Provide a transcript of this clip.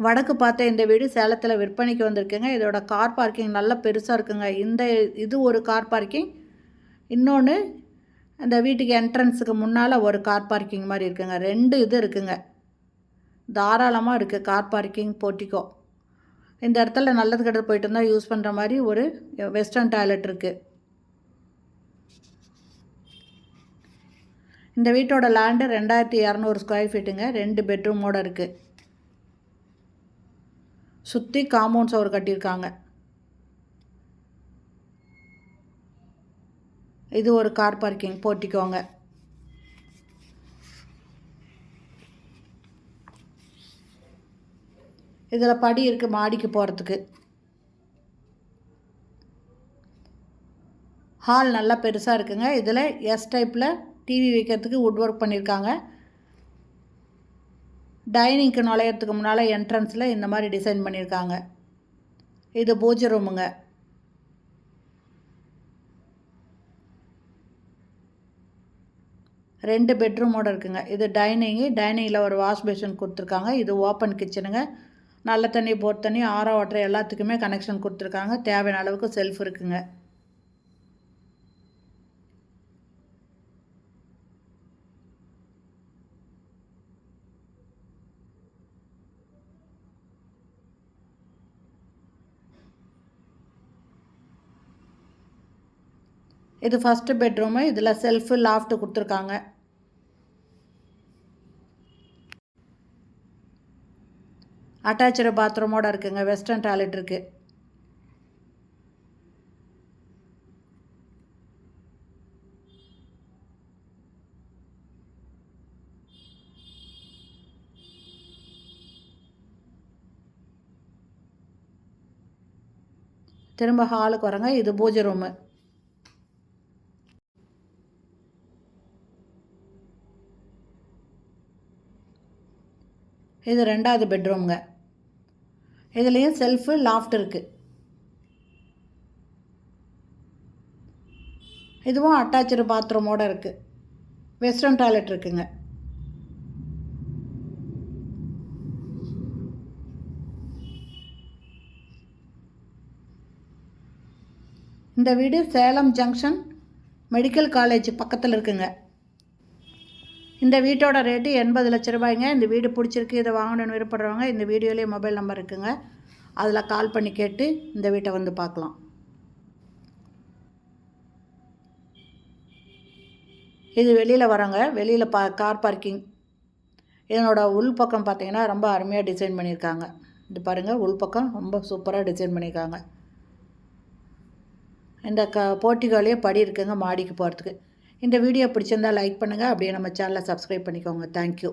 வடக்கு பார்த்த இந்த வீடு சேலத்தில் விற்பனைக்கு வந்திருக்குங்க. இதோட கார் பார்க்கிங் நல்லா பெருசாக இருக்குங்க. இது ஒரு கார் பார்க்கிங். இன்னொன்று அந்த வீட்டுக்கு என்ட்ரன்ஸுக்கு முன்னால் ஒரு கார் பார்க்கிங் மாதிரி இருக்குங்க. 2 இது இருக்குங்க. தாராளமாக இருக்குது கார் பார்க்கிங், போர்ட்டிகோ. இந்த இடத்துல நல்லது கெட்டது போயிட்டு இருந்தால் யூஸ் பண்ணுற மாதிரி ஒரு வெஸ்டர்ன் டாய்லெட் இருக்குது. இந்த வீட்டோட லேண்டு 2200 ஸ்கொயர் ஃபீட்டுங்க. 2 பெட்ரூமோடு இருக்குது. சுற்றி காம்பவுண்ட் சுவர் கட்டியிருக்காங்க. இது ஒரு கார் பார்க்கிங், போர்ட்டிக்கோங்க. இதில் படி இருக்குது மாடிக்கு போகிறதுக்கு. ஹால் நல்லா பெருசாக இருக்குங்க. இதில் எஸ் டைப்பில் டிவி வைக்கிறதுக்கு வுட் ஒர்க் பண்ணியிருக்காங்க. டைனிங்க்கு நுழையிறதுக்கு முன்னால் என்ட்ரன்ஸில் இந்த மாதிரி டிசைன் பண்ணியிருக்காங்க. இது பூஜை ரூமுங்க. ரெண்டு பெட்ரூமோடு இருக்குங்க. இது டைனிங்கில் ஒரு வாஷ் பேஷன் கொடுத்துருக்காங்க. இது ஓப்பன் கிச்சனுங்க. நல்ல தண்ணி, போர் தண்ணி, ஆரோ வாட்டர் எல்லாத்துக்குமே கனெக்ஷன் கொடுத்துருக்காங்க. தேவையான அளவுக்கு செல்ஃப் இருக்குங்க. இது ஃபஸ்ட்டு பெட்ரூமு. இதில் செல்ஃபு, லாஃப்ட்டு கொடுத்துருக்காங்க. அட்டாச்சு பாத்ரூமோடு இருக்குங்க. வெஸ்டர்ன் டாய்லெட் இருக்குது. திரும்ப ஹாலுக்கு வரங்க. இது பூஜை ரூமு. இது 2வது பெட்ரூம்ங்க. இதுலேயும் செல்ஃபு, லாஃப்ட் இருக்குது. இதுவும் அட்டாச்சு பாத்ரூமோடு இருக்குது. வெஸ்டர்ன் டாய்லெட் இருக்குங்க. இந்த வீடு சேலம் ஜங்ஷன் மெடிக்கல் காலேஜ் பக்கத்தில் இருக்குங்க. இந்த வீட்டோட ரேட்டு 80 லட்ச ரூபாய்ங்க. இந்த வீடு பிடிச்சிருக்கு, இதை வாங்கணுன்னு விருப்பப்படுறவங்க இந்த வீடியோலேயே மொபைல் நம்பர் இருக்குங்க. அதில் கால் பண்ணி கேட்டு இந்த வீட்டை வந்து பார்க்கலாம். இது வெளியில் வரோங்க. வெளியில் கார் பார்க்கிங். இதனோட உள்பக்கம் பார்த்தீங்கன்னா ரொம்ப அருமையாக டிசைன் பண்ணியிருக்காங்க. இது பாருங்கள், உள்பக்கம் ரொம்ப சூப்பராக டிசைன் பண்ணியிருக்காங்க. இந்த போர்ட்டிகோலேயே படி இருக்குங்க மாடிக்கு போகிறதுக்கு. இந்த வீடியோ பிடிச்சிருந்தால் லைக் பண்ணுங்கள். அப்படியே நம்ம சேனலை சப்ஸ்கிரைப் பண்ணிக்கோங்க. தேங்க்யூ.